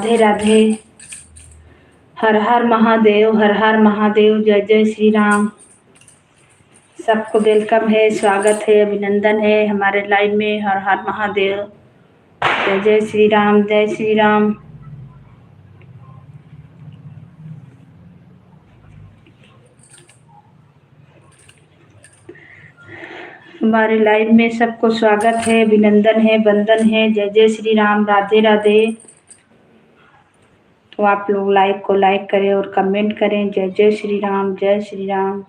राधे राधे। हर हर महादेव, हर हर महादेव। जय जय श्री राम। सबको वेलकम है, स्वागत है, अभिनंदन है हमारे लाइव में। हर हर महादेव। जय जय श्री राम, जय श्री राम। हमारे लाइव में सबको स्वागत है, अभिनंदन है, वंदन है। जय जय श्री राम, राधे राधे। तो आप लोग लाइव को लाइक करें और कमेंट करें। जय जय श्री राम, जय श्री राम।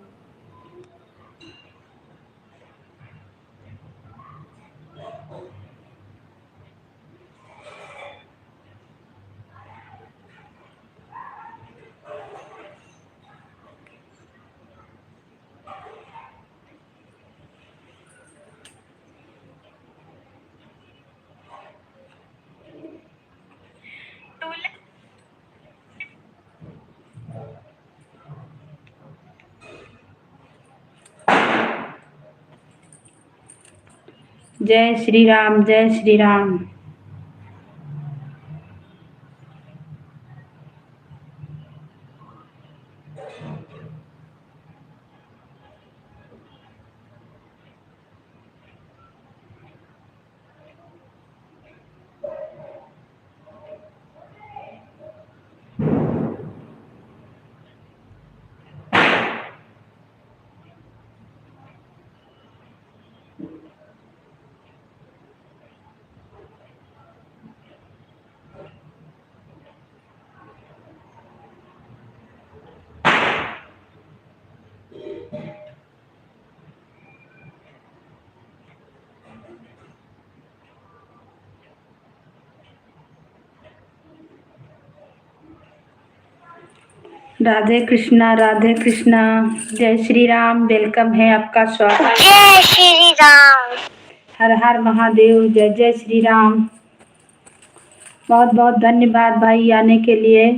जय श्री राम, जय श्री राम। राधे कृष्णा, राधे कृष्णा। जय श्री राम, वेलकम है आपका, स्वागत। जय श्री राम। हर हर महादेव। जय जय श्री राम। बहुत बहुत धन्यवाद भाई आने के लिए।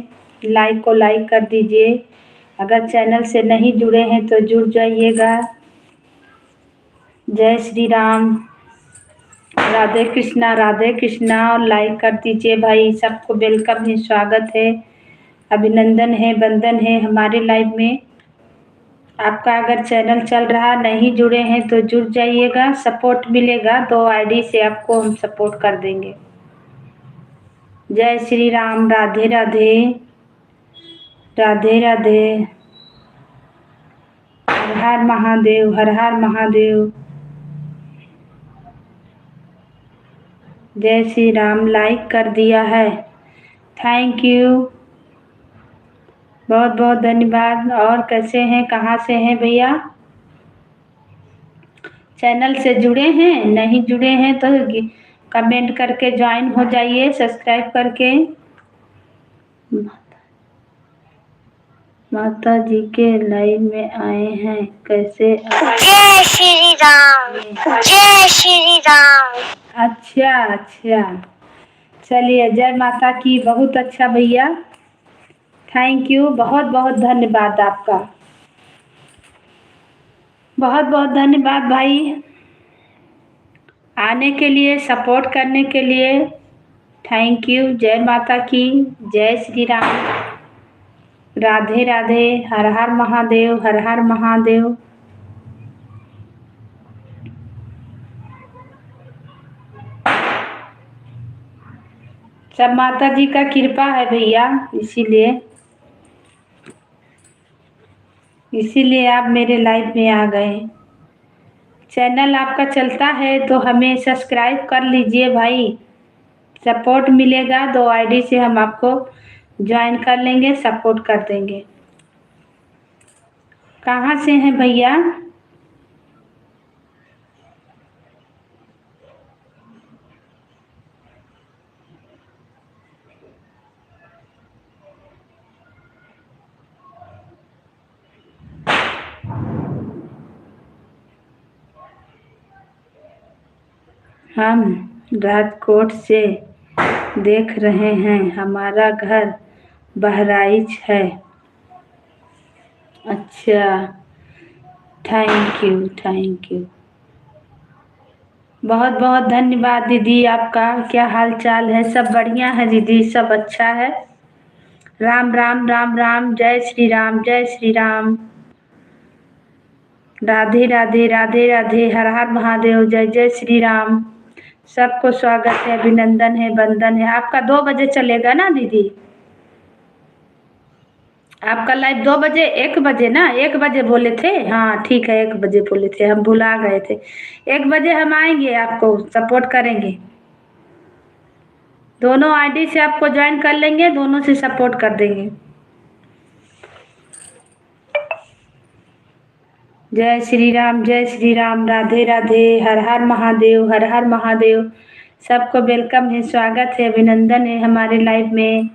लाइक को लाइक कर दीजिए। अगर चैनल से नहीं जुड़े हैं तो जुड़ जाइएगा। जय श्री राम, राधे कृष्णा, राधे कृष्णा। और लाइक कर दीजिए भाई। सबको वेलकम है, स्वागत है, अभिनंदन है, वंदन है हमारे लाइव में। आपका अगर चैनल चल रहा नहीं जुड़े हैं तो जुड़ जाइएगा, सपोर्ट मिलेगा। 2 आईडी से आपको हम सपोर्ट कर देंगे। जय श्री राम, राधे राधे, राधे राधे। हर हर महादेव, हर हर महादेव। जय श्री राम। लाइक कर दिया है, थैंक यू, बहुत बहुत धन्यवाद। और कैसे हैं, कहाँ से हैं भैया? चैनल से जुड़े हैं, नहीं जुड़े हैं तो कमेंट करके ज्वाइन हो जाइए, सब्सक्राइब करके। माता जी के लाइव में आए हैं, कैसे? जय श्री राम, जय श्री राम। अच्छा अच्छा, चलिए, जय माता की। बहुत अच्छा भैया, थैंक यू, बहुत बहुत धन्यवाद आपका, बहुत बहुत धन्यवाद भाई आने के लिए, सपोर्ट करने के लिए। Thank you. जय माता की, जय श्री राम, राधे राधे। हर हर महादेव, हर हर महादेव। सब माता जी का कृपा है भैया, इसीलिए आप मेरे लाइफ में आ गए। चैनल आपका चलता है तो हमें सब्सक्राइब कर लीजिए भाई, सपोर्ट मिलेगा। 2 आईडी से हम आपको ज्वाइन कर लेंगे, सपोर्ट कर देंगे। कहाँ से हैं भैया? हम राजकोट से देख रहे हैं, हमारा घर बहराइच है। अच्छा, थैंक यू, थैंक यू। बहुत बहुत धन्यवाद दीदी आपका। क्या हाल चाल है? सब बढ़िया है दीदी, सब अच्छा है। राम राम राम राम, जय श्री राम, जय श्री राम। राधे राधे राधे राधे, हर हर महादेव, जय जय श्री राम। सबको स्वागत है, अभिनंदन है, वंदन है। आपका 2 बजे चलेगा ना दीदी? आपका लाइव 2 बजे, 1 बजे ना? 1 बजे बोले थे। हाँ ठीक है, 1 बजे बोले थे, हम भुला गए थे। 1 बजे हम आएंगे, आपको सपोर्ट करेंगे। दोनों आईडी से आपको ज्वाइन कर लेंगे, दोनों से सपोर्ट कर देंगे। जय श्री राम, जय श्री राम, राधे राधे, हर हर महादेव, हर हर महादेव। सबको वेलकम है, स्वागत है, अभिनंदन है हमारे लाइव में।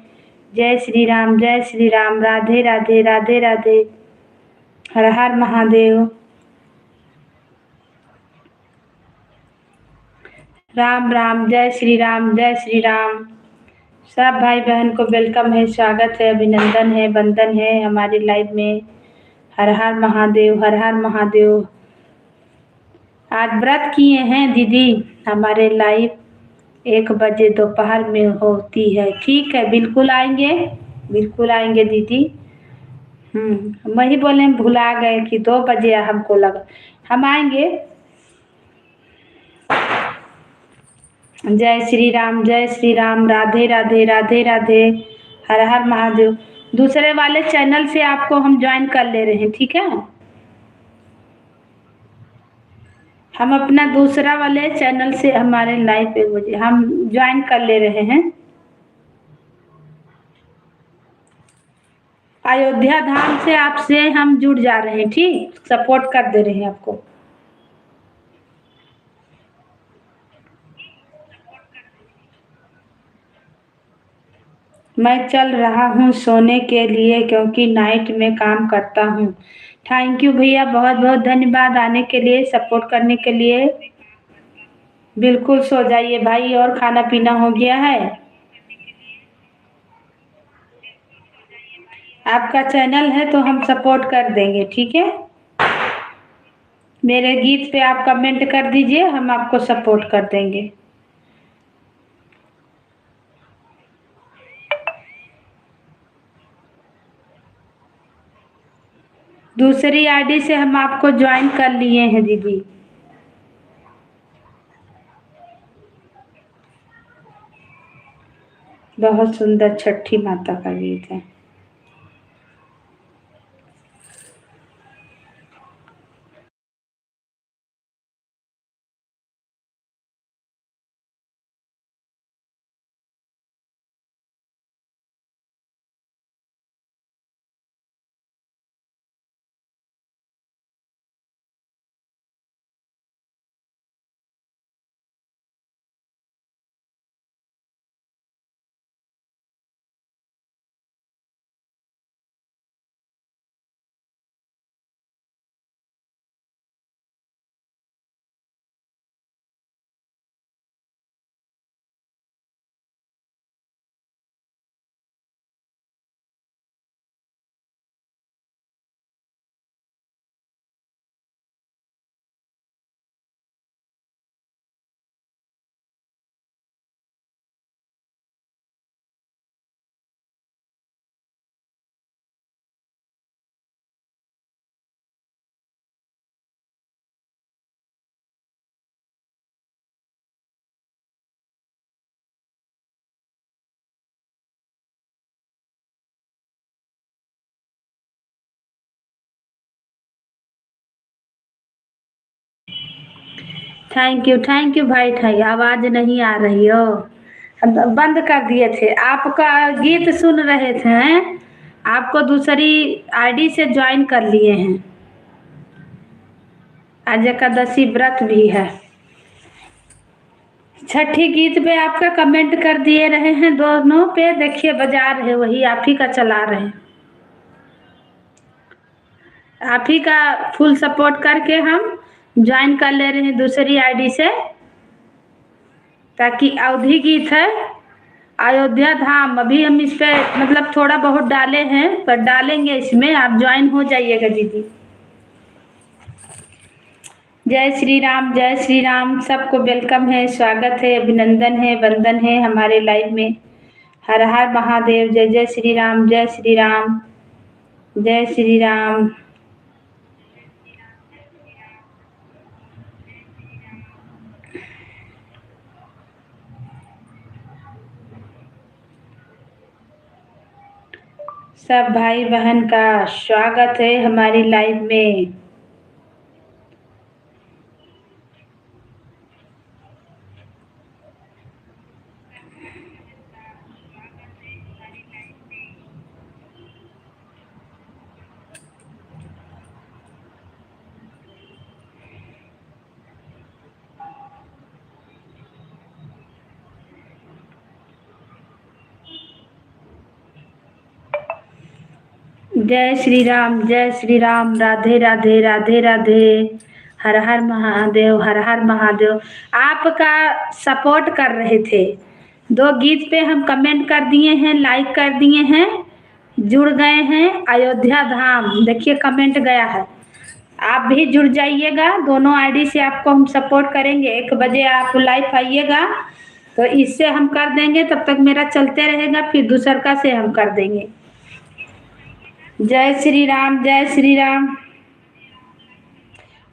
जय श्री राम, जय श्री राम, राधे राधे, राधे राधे, हर हर महादेव। राम राम, जय श्री राम, जय श्री राम। सब भाई बहन को वेलकम है, स्वागत है, अभिनंदन है, वंदन है हमारे लाइव में। हर हर महादेव, हर हर महादेव। आज व्रत किए हैं दीदी, हमारे लाइव 1 बजे दोपहर में होती है। ठीक है, बिल्कुल आएंगे, बिल्कुल आएंगे दीदी। वही बोले, हम भुला गए कि 2 बजे हमको लगा। हम आएंगे। जय श्री राम, जय श्री राम, राधे राधे, राधे राधे, हर हर महादेव। दूसरे वाले चैनल से आपको हम ज्वाइन कर ले रहे हैं, ठीक है? हम अपना दूसरा वाले चैनल से हमारे लाइव 1 बजे हम ज्वाइन कर ले रहे हैं। अयोध्या धाम से आपसे हम जुड़ जा रहे हैं, ठीक? सपोर्ट कर दे रहे हैं आपको। मैं चल रहा हूँ सोने के लिए, क्योंकि नाइट में काम करता हूँ। थैंक यू भैया, बहुत बहुत धन्यवाद आने के लिए, सपोर्ट करने के लिए। बिल्कुल सो जाइए भाई, और खाना पीना हो गया है? आपका चैनल है तो हम सपोर्ट कर देंगे, ठीक है? मेरे गीत पे आप कमेंट कर दीजिए, हम आपको सपोर्ट कर देंगे। दूसरी आईडी से हम आपको ज्वाइन कर लिए हैं दीदी। बहुत सुंदर छठी माता का गीत है। थैंक यू भाई, ठाई आवाज नहीं आ रही हो, हम बंद कर दिए थे। आपका गीत सुन रहे थे, आपको दूसरी आईडी से ज्वाइन कर लिए हैं। आज एकादशी व्रत भी है। छठी गीत पे आपका कमेंट कर दिए रहे हैं, दोनों पे देखिए बजा रहे, वही आप ही का चला रहे हैं। आप ही का फुल सपोर्ट करके हम ज्वाइन कर ले रहे हैं दूसरी आईडी से, ताकि अवधि गीत है अयोध्या धाम। अभी हम इस पे मतलब थोड़ा बहुत डाले हैं, पर डालेंगे इसमें, आप ज्वाइन हो जाइएगा दीदी। जय श्री राम, सबको वेलकम है, स्वागत है, अभिनंदन है, वंदन है हमारे लाइव में। हर हर महादेव, जय जय श्री राम, जय श्री राम, जय श्री राम। सब भाई बहन का स्वागत है हमारी लाइव में। जय श्री राम, जय श्री राम, राधे राधे, राधे राधे, हर हर महादेव, हर हर महादेव। आपका सपोर्ट कर रहे थे, 2 गीत पे हम कमेंट कर दिए हैं, लाइक कर दिए हैं, जुड़ गए हैं। अयोध्या धाम देखिए कमेंट गया है, आप भी जुड़ जाइएगा। दोनों आईडी से आपको हम सपोर्ट करेंगे। 1 बजे आप लाइव आइएगा तो इससे हम कर देंगे, तब तक मेरा चलते रहेगा, फिर दूसर से हम कर देंगे। जय श्री राम, जय श्री राम।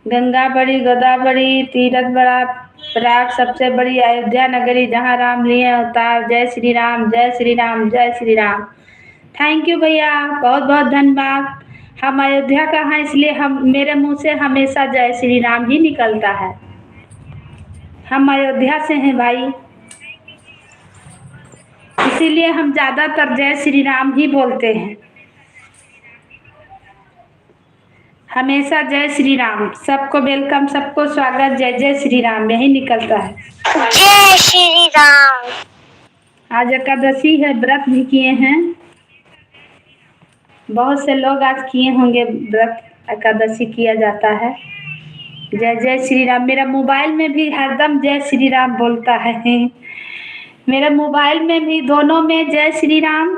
गंगा बड़ी, गोदा बड़ी, तीरथ बड़ा, प्रयाग सबसे बड़ी, अयोध्या नगरी जहाँ राम लिए अवतार। जय श्री राम, जय श्री राम, जय श्री राम। थैंक यू भैया, बहुत बहुत धन्यवाद। हम अयोध्या का हैं, इसलिए हम मेरे मुंह से हमेशा जय श्री राम ही निकलता है। हम अयोध्या से हैं भाई, इसीलिए हम ज्यादातर जय श्री राम ही बोलते हैं, हमेशा जय श्री राम। सबको वेलकम, सबको स्वागत, जय जय श्री राम यही निकलता है। जय श्री राम। आज एकादशी है, व्रत भी किए हैं, बहुत से लोग आज किए होंगे व्रत, एकादशी किया जाता है। जय जय श्री राम। मेरा मोबाइल में भी हरदम जय श्री राम बोलता है, मेरे मोबाइल में भी दोनों में जय श्री राम,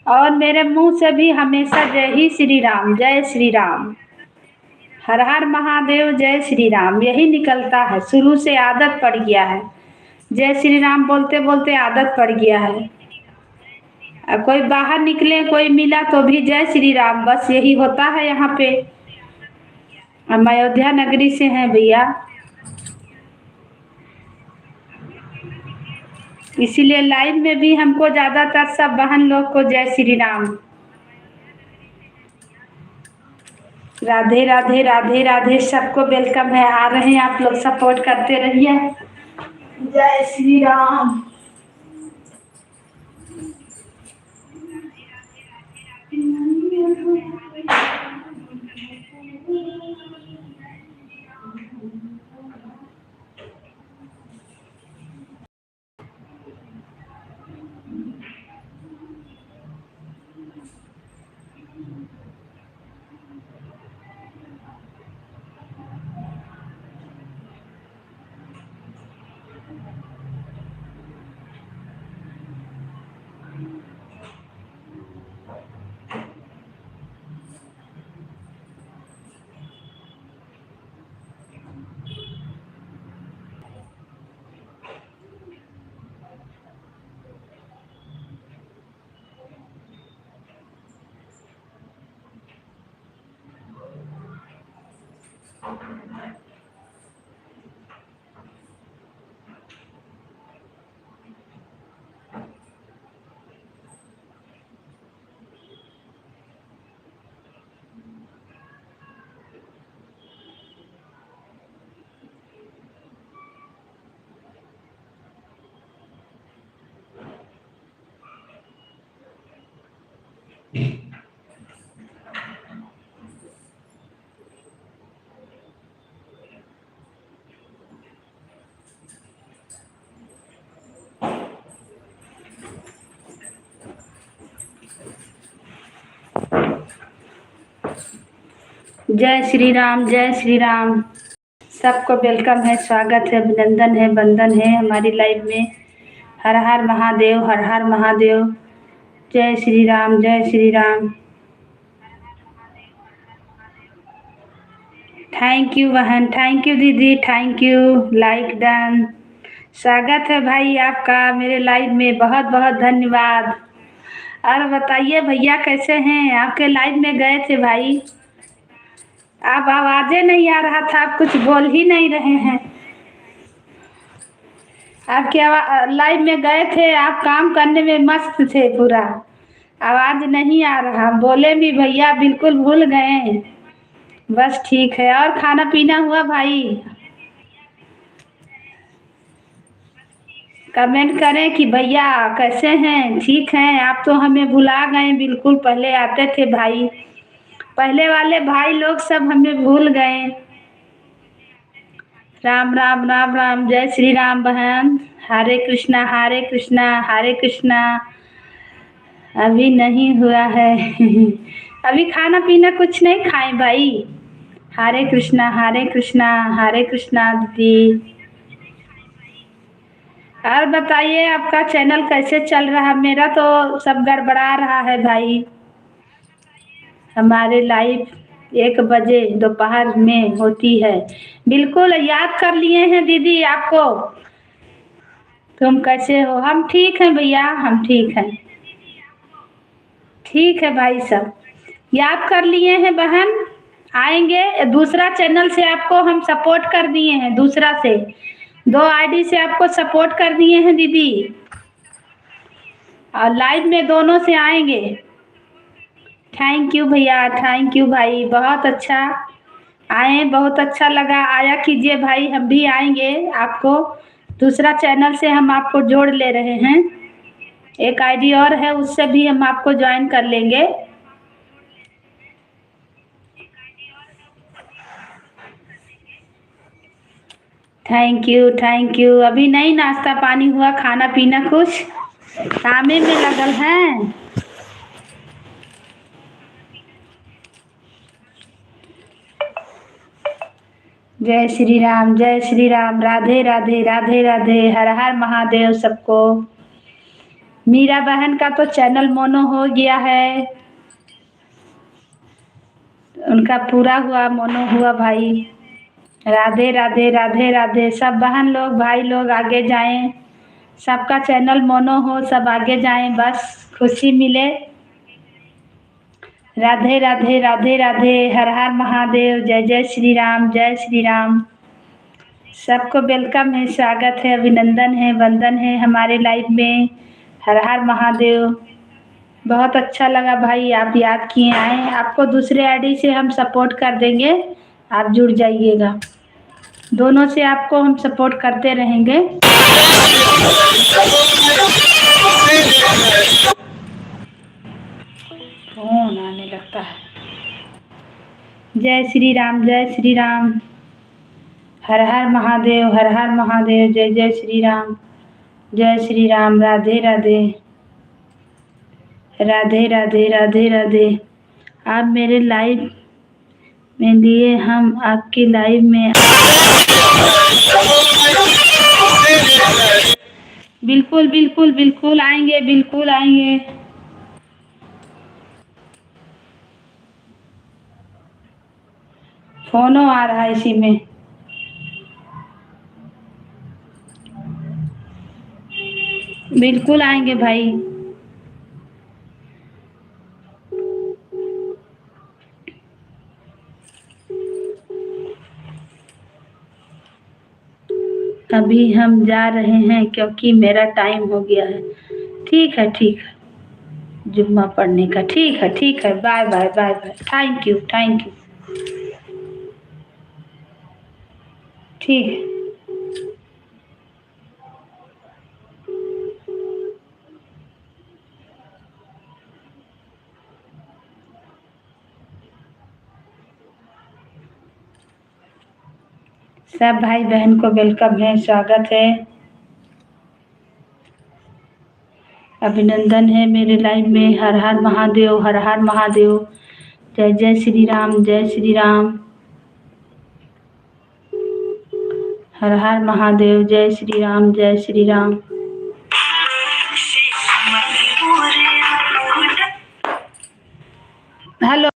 और मेरे मुंह से भी हमेशा जय ही श्री राम, जय श्री राम, हर हर महादेव, जय श्री राम यही निकलता है। शुरू से आदत पड़ गया है, जय श्री राम बोलते बोलते आदत पड़ गया है। कोई बाहर निकले, कोई मिला तो भी जय श्री राम, बस यही होता है यहाँ पे। हम अयोध्या नगरी से हैं भैया, इसीलिए लाइव में भी हमको ज्यादातर सब बहन लोग को जय श्री राम। राधे राधे, राधे राधे, सबको वेलकम है। आ रहे हैं आप लोग, सपोर्ट करते रहिए। जय श्री राम। जय श्री राम, जय श्री राम, सबको वेलकम है, स्वागत है, अभिनंदन है, वंदन है हमारी लाइव में। हर हर महादेव, हर हर महादेव, जय श्री राम, जय श्री राम। थैंक यू बहन, थैंक यू दीदी, थैंक यू। Like done. स्वागत है भाई आपका मेरे लाइव में, बहुत बहुत धन्यवाद। और बताइए भैया कैसे हैं? आपके लाइव में गए थे भाई, आप आवाज़ें नहीं आ रहा था, आप कुछ बोल ही नहीं रहे हैं। आपके लाइव में गए थे, आप काम करने में मस्त थे पूरा, आवाज़ नहीं आ रहा, बोले भी भैया बिल्कुल भूल गए। बस ठीक है। और खाना पीना हुआ भाई? कमेंट करें कि भैया कैसे हैं, ठीक हैं? आप तो हमें भुला गए बिल्कुल, पहले आते थे भाई, पहले वाले भाई लोग सब हमें भूल गए। राम राम राम राम, जय श्री राम बहन। हरे कृष्णा हरे कृष्णा हरे कृष्णा। अभी नहीं हुआ है अभी खाना पीना कुछ नहीं खाए भाई। हरे कृष्णा हरे कृष्णा दीदी। और बताइए आपका चैनल कैसे चल रहा है? मेरा तो सब गड़बड़ा रहा है भाई। हमारे लाइव 1 बजे दोपहर में होती है। बिल्कुल याद कर लिए हैं दीदी आपको। तुम कैसे हो? हम ठीक हैं भैया, हम ठीक हैं, ठीक है भाई सब। याद कर लिए हैं बहन, आएंगे। दूसरा चैनल से आपको हम सपोर्ट कर दिए हैं, दूसरा से 2 आईडी से आपको सपोर्ट कर दिए हैं दीदी, और लाइव में दोनों से आएंगे। थैंक यू भैया, थैंक यू भाई, बहुत अच्छा। आए, बहुत अच्छा लगा, आया कीजिए भाई, हम भी आएंगे आपको। दूसरा चैनल से हम आपको जोड़ ले रहे हैं, एक आईडी और है, उससे भी हम आपको ज्वाइन कर लेंगे। Thank you, thank you. अभी नहीं नाश्ता पानी हुआ, खाना पीना कुछ कामे में लगल हैं। जय श्री राम, जय श्री राम, राधे राधे राधे राधे, हर हर महादेव सबको। मीरा बहन का तो चैनल मोनो हो गया है, उनका पूरा हुआ, मोनो हुआ भाई। राधे राधे राधे राधे, सब बहन लोग भाई लोग आगे जाएं, सबका चैनल मोनो हो, सब आगे जाएं, बस खुशी मिले। राधे राधे राधे राधे, हर हर महादेव, जय जय श्री राम, जय श्री राम। सबको वेलकम है, स्वागत है, अभिनंदन है, वंदन है हमारे लाइव में। हर हर महादेव। बहुत अच्छा लगा भाई, आप याद किए, आए। आपको दूसरे आईडी से हम सपोर्ट कर देंगे, आप जुड़ जाइएगा। दोनों से आपको हम सपोर्ट करते रहेंगे। फोन आने लगता है। जय श्री राम, जय श्री राम, हर हर महादेव, हर हर महादेव, जय जय श्री राम, जय श्री राम। राधे राधे राधे राधे राधे राधे। आप मेरे लाइव में लिए, हम आपकी लाइव में बिल्कुल बिल्कुल बिल्कुल आएंगे, बिल्कुल आएंगे। फोनो आ रहा है इसी में। बिल्कुल आएंगे भाई। अभी हम जा रहे हैं क्योंकि मेरा टाइम हो गया है। ठीक है, ठीक है, जुम्मा पढ़ने का। ठीक है, ठीक है, bye bye bye bye, thank you, thank you. ठीक है। सब भाई बहन को वेलकम है, स्वागत है, अभिनंदन है मेरे लाइव में। हर हर महादेव, हर हर महादेव, जय जय श्री राम, जय श्री राम, हर हर महादेव, जय श्री राम, जय श्री राम। हेलो।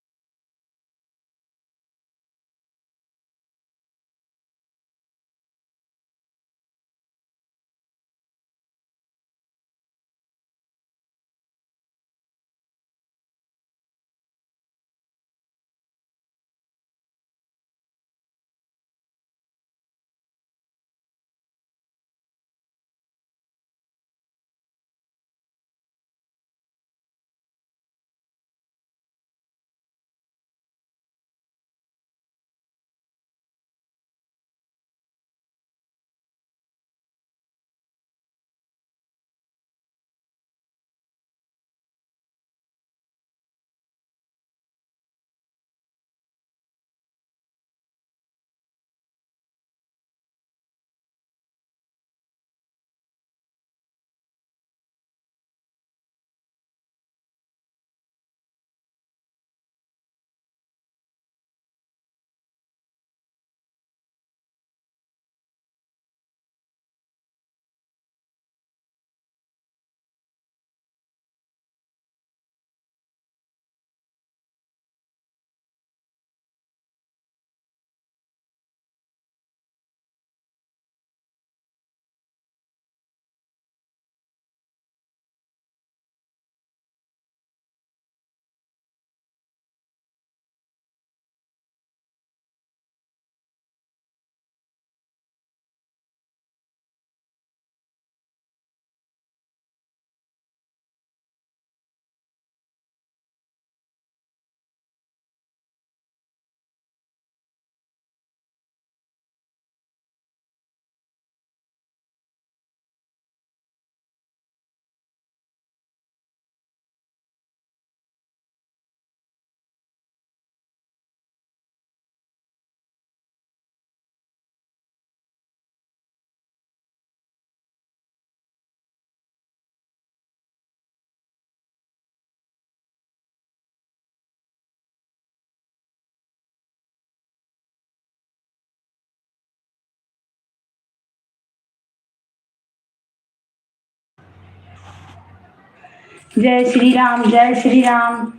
जय श्री राम, जय श्री राम।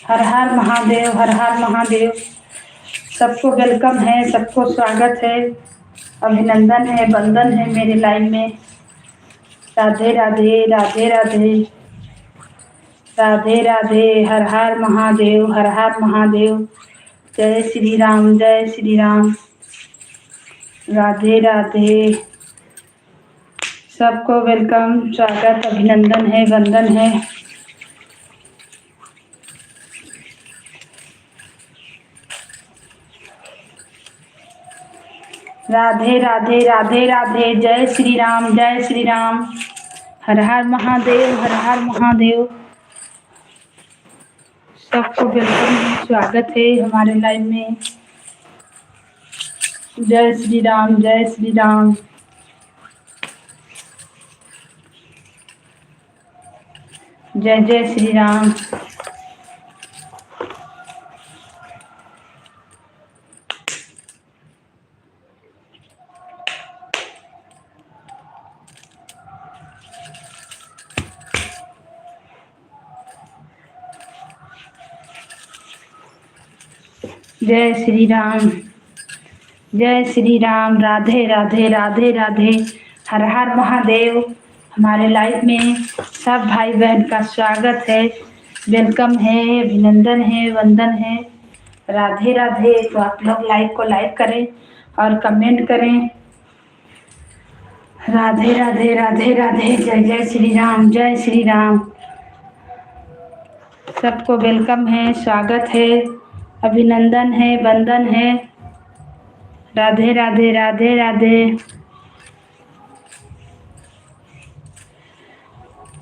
हर हर महादेव, हर हर महादेव। सबको वेलकम है, सबको स्वागत है, अभिनंदन है, वंदन है मेरे लाइव में। राधे राधे, राधे राधे, राधे राधे। हर हर महादेव, हर हर महादेव। जय श्री राम, जय श्री राम। राधे राधे। सबको वेलकम, स्वागत, अभिनंदन है, वंदन है। राधे राधे, राधे राधे। जय श्री राम, जय श्री राम। हर हर महादेव, हर हर महादेव। सबको वेलकम है, स्वागत है हमारे लाइव में। जय श्री राम, जय श्री राम। जय जय श्री राम। जय श्री राम, जय श्री राम। राधे राधे, राधे राधे। हर हर महादेव। हमारे लाइव में सब भाई बहन का स्वागत है, वेलकम है, अभिनंदन है, वंदन है। राधे राधे। तो आप लोग लाइव को लाइक करें और कमेंट करें। राधे राधे, राधे राधे। जय जय श्री राम, जय श्री राम। सबको वेलकम है, स्वागत है, अभिनंदन है, वंदन है। राधे राधे, राधे राधे।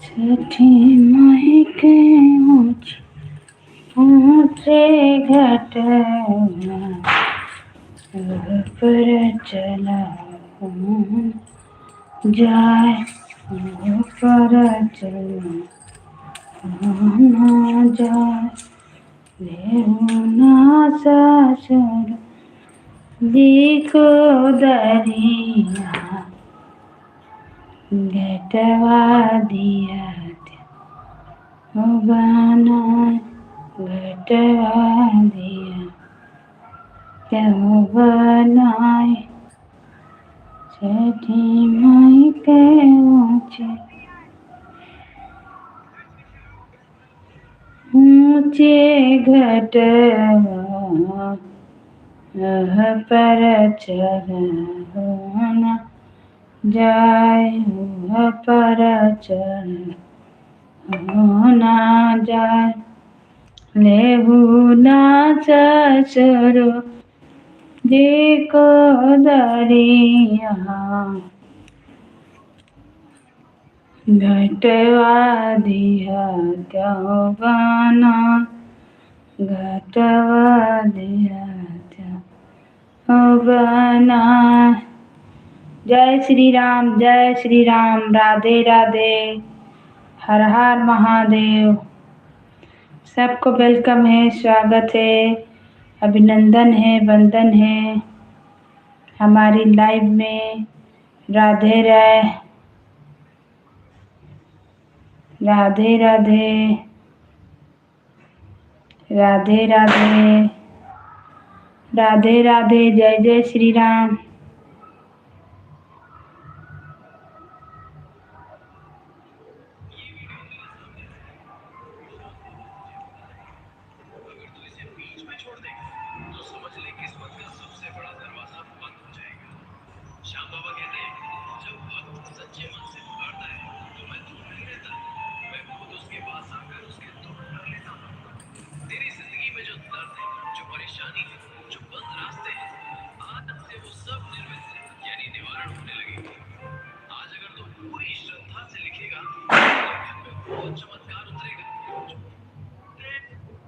छठी माई के ऊंचे घाट पर चला जाए, पर चला ना जाए। देवना ससुर दिको दरिया, घटवा दिया बना, घटवा दिया क्यों बनाए। छठी माई के ऊंचे घट पर चढ़ना जाए, पर चढ़ना जाए। लेहू ना ससुरो देखो दरिया, घटवा दिया क्यों बना, घटवा दिया क्यों बना। जय श्री राम, जय श्री राम। राधे राधे, हर हर महादेव। सबको वेलकम है, स्वागत है, अभिनंदन है, वंदन है हमारी लाइव में। राधे राधे, राधे राधे, राधे राधे राधे। जय जय श्री राम।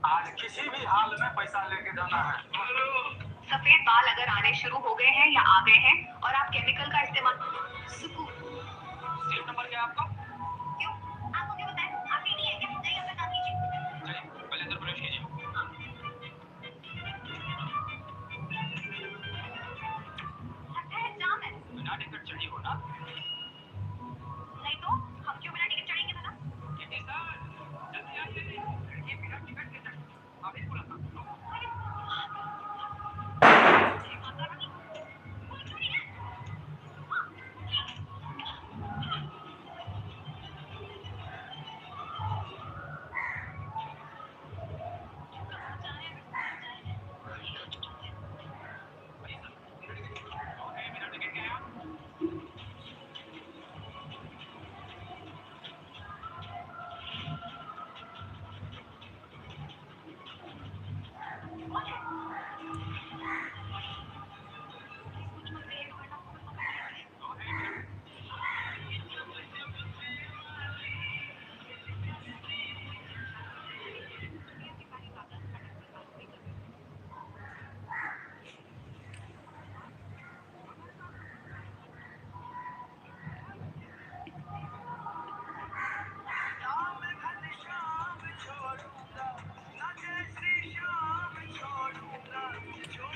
आज किसी भी हाल में पैसा लेके जाना है। सफेद बाल अगर आने शुरू हो गए हैं या आ गए हैं और आप केमिकल का इस्तेमाल। सीट नंबर क्या है आपका? क्यों? आपको क्यों बताएं? आप नहीं है क्या? नहीं, अपना काम कीजिए। चलिए पहले अंदर प्रवेश कीजिए। लगता है एग्जाम है। बिना टिकट चढ़ी हो ना? नहीं तो हम क्यों बिना टिकट चढ़ेंगे भला? कितनी सर?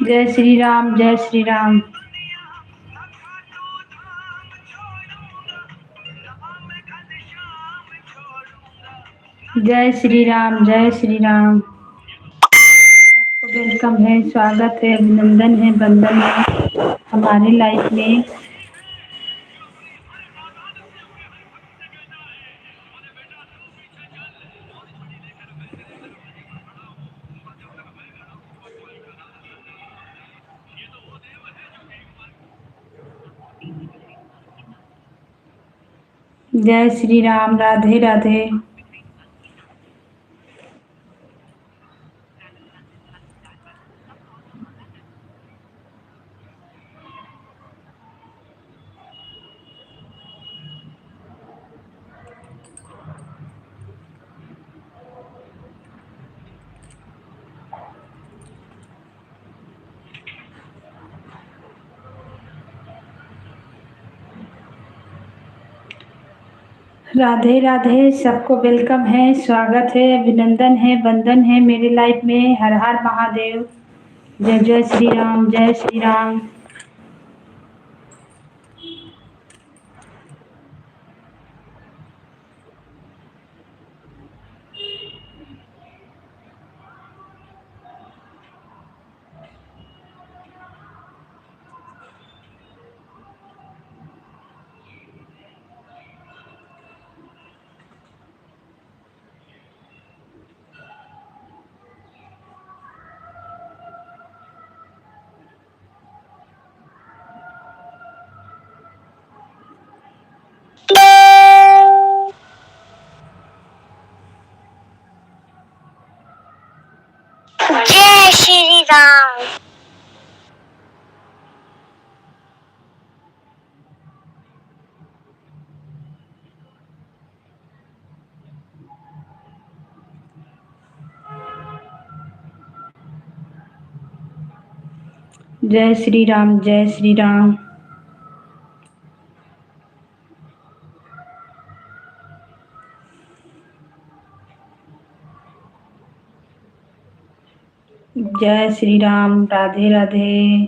जय श्री राम, जय श्री राम। जय श्री राम, जय श्री राम। सबको वेलकम है, स्वागत है, अभिनंदन है, वंदन है हमारे लाइफ में। जय श्री राम, राधे राधे। राधे राधे, सबको वेलकम है, स्वागत है, अभिनंदन है, वंदन है मेरे लाइफ में। हर हर महादेव। जय जय श्री राम, जय श्री राम। जय श्री राम। जय श्री राम, जय श्री राम। जय श्री राम, राधे राधे।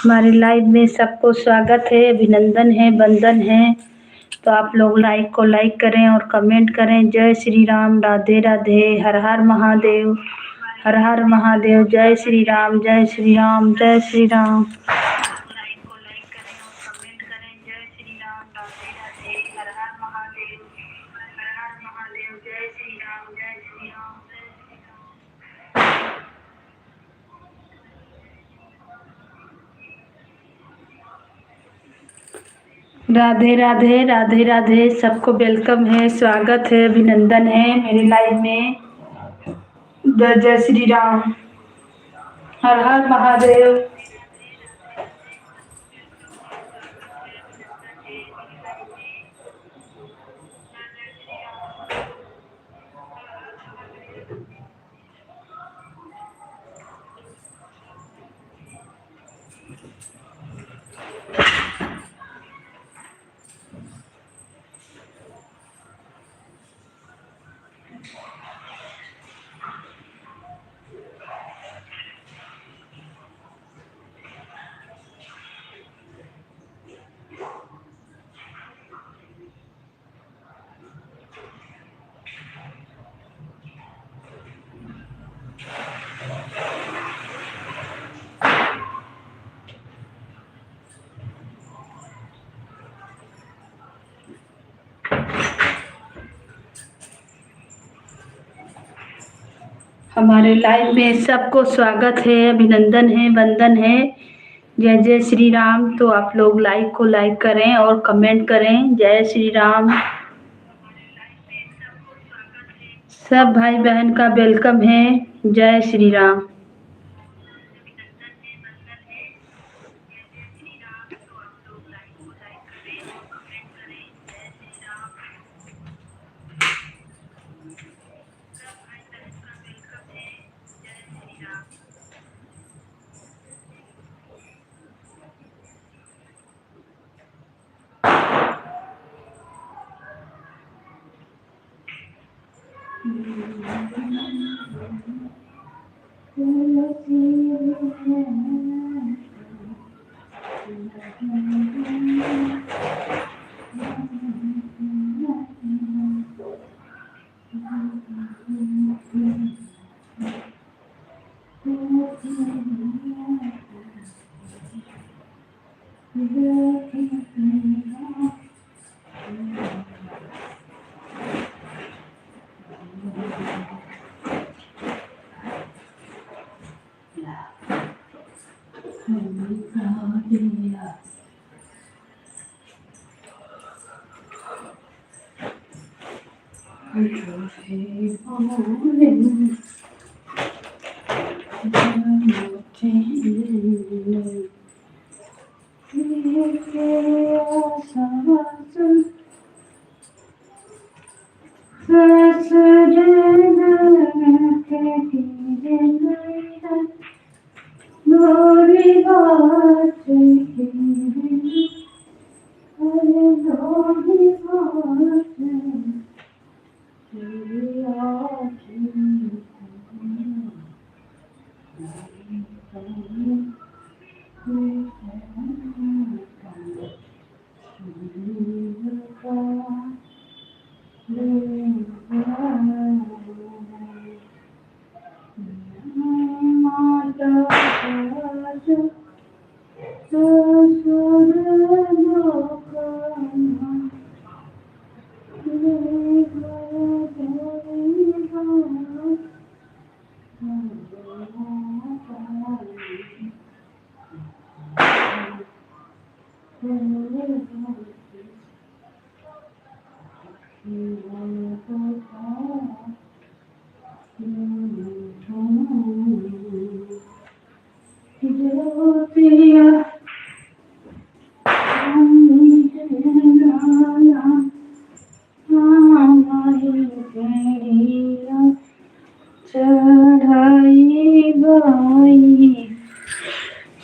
हमारे लाइव में सबको स्वागत है, अभिनंदन है, वंदन है। तो आप लोग लाइक को लाइक करें और कमेंट करें। जय श्री राम, राधे राधे, हर हर महादेव, हर हर महादेव। जय श्री राम, जय श्री राम, जय श्री राम। लाइक को लाइक करें और कमेंट करें। जय श्री राम, राधे राधे, हर हर महादेव, हर हर महादेव। जय श्री राम, जय श्री राम, जय श्री राम। राधे राधे, राधे राधे, सबको वेलकम है, स्वागत है, अभिनंदन है मेरे लाइव में। जय जय श्री राम, हर हर महादेव। हमारे लाइव में सबको स्वागत है, अभिनंदन है, वंदन है। जय जय श्री राम। तो आप लोग लाइक को लाइक करें और कमेंट करें। जय श्री राम। सब भाई बहन का वेलकम है। जय श्री राम।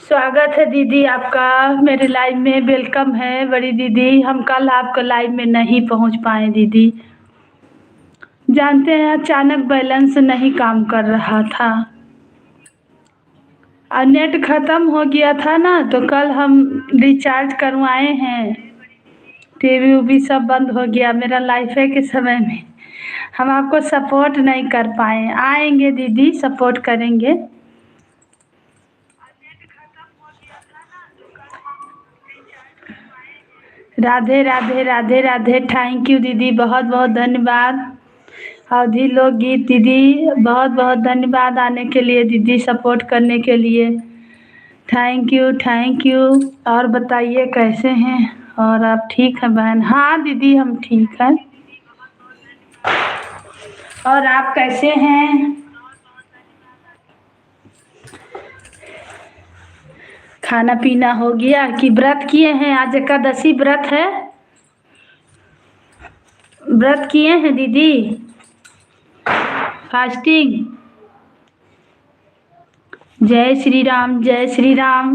स्वागत है दीदी आपका मेरे लाइव में, वेलकम है बड़ी दीदी। हम कल आपका लाइव में नहीं पहुंच पाए दीदी, जानते हैं अचानक बैलेंस नहीं काम कर रहा था। और नेट ख़त्म हो गया था ना, तो कल हम रिचार्ज करवाए हैं। टीवी उवी सब बंद हो गया मेरा लाइफे के समय में। हम आपको सपोर्ट नहीं कर पाए। आएंगे दीदी, सपोर्ट करेंगे। राधे राधे राधे राधे। थैंक यू दीदी, बहुत बहुत धन्यवाद। अवधि लोकगीत दीदी, बहुत बहुत धन्यवाद आने के लिए दीदी, सपोर्ट करने के लिए। Thank you thank you. और बताइए कैसे हैं? और आप ठीक हैं बहन? हाँ दीदी, हम ठीक हैं। और आप कैसे हैं? खाना पीना हो गया कि व्रत किए हैं? आज एकादशी व्रत है। व्रत किए हैं दीदी, फास्टिंग। जय श्री राम, जय श्री राम।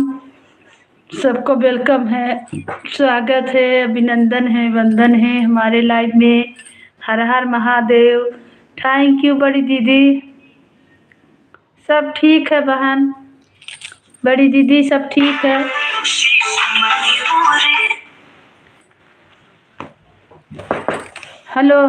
सबको वेलकम है, स्वागत है, अभिनंदन है, वंदन है हमारे लाइव में। हर हर महादेव। थैंक यू बड़ी दीदी। सब ठीक है बहन, बड़ी दीदी सब ठीक है। हेलो।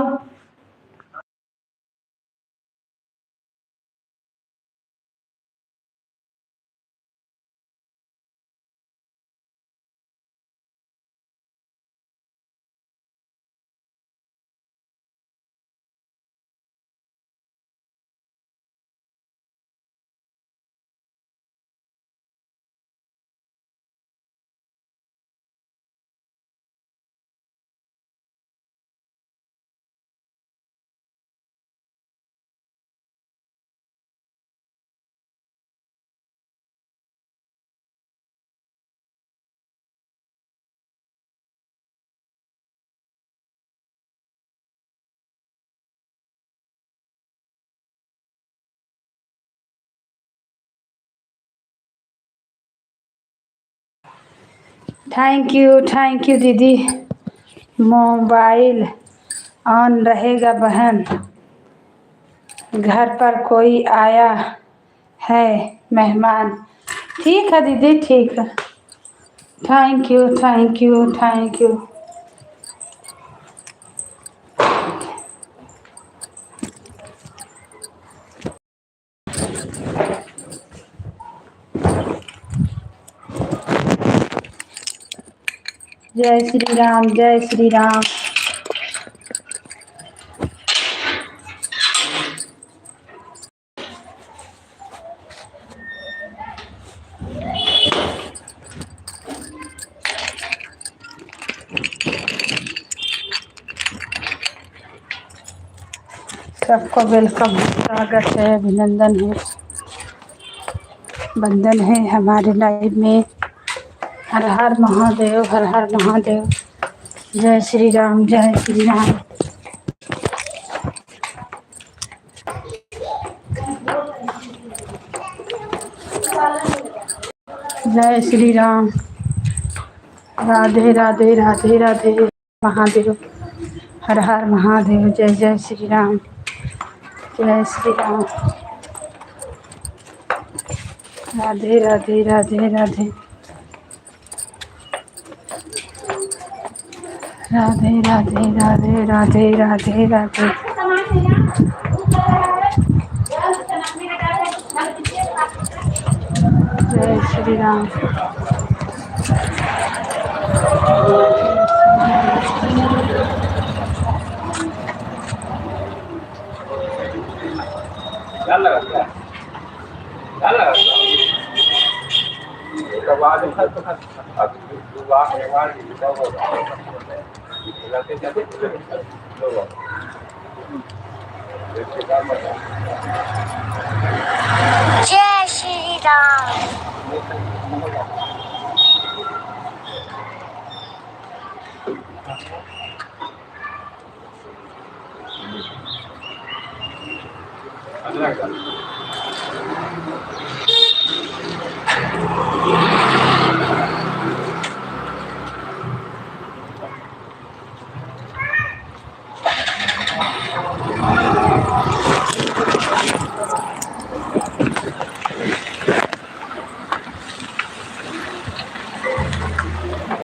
थैंक यू दीदी। मोबाइल ऑन रहेगा बहन, घर पर कोई आया है मेहमान। ठीक है दीदी, ठीक है। Thank you thank you thank you. जय श्री राम, जय श्री राम। सबको वेलकम है, स्वागत है, अभिनंदन है, वंदन है हमारे लाइव में। हर हर महादेव, हर हर महादेव। जय श्री राम, जय श्री राम। जय श्री राम। राधे राधे राधे राधे महादेव। हर हर महादेव। जय जय श्री राम, जय श्री राम। राधे राधे राधे राधे राधे राधे राधे राधे राधे राधे। जय श्री राम। क्या लगा क्या लगा बाद जय श्री राम। अच्छा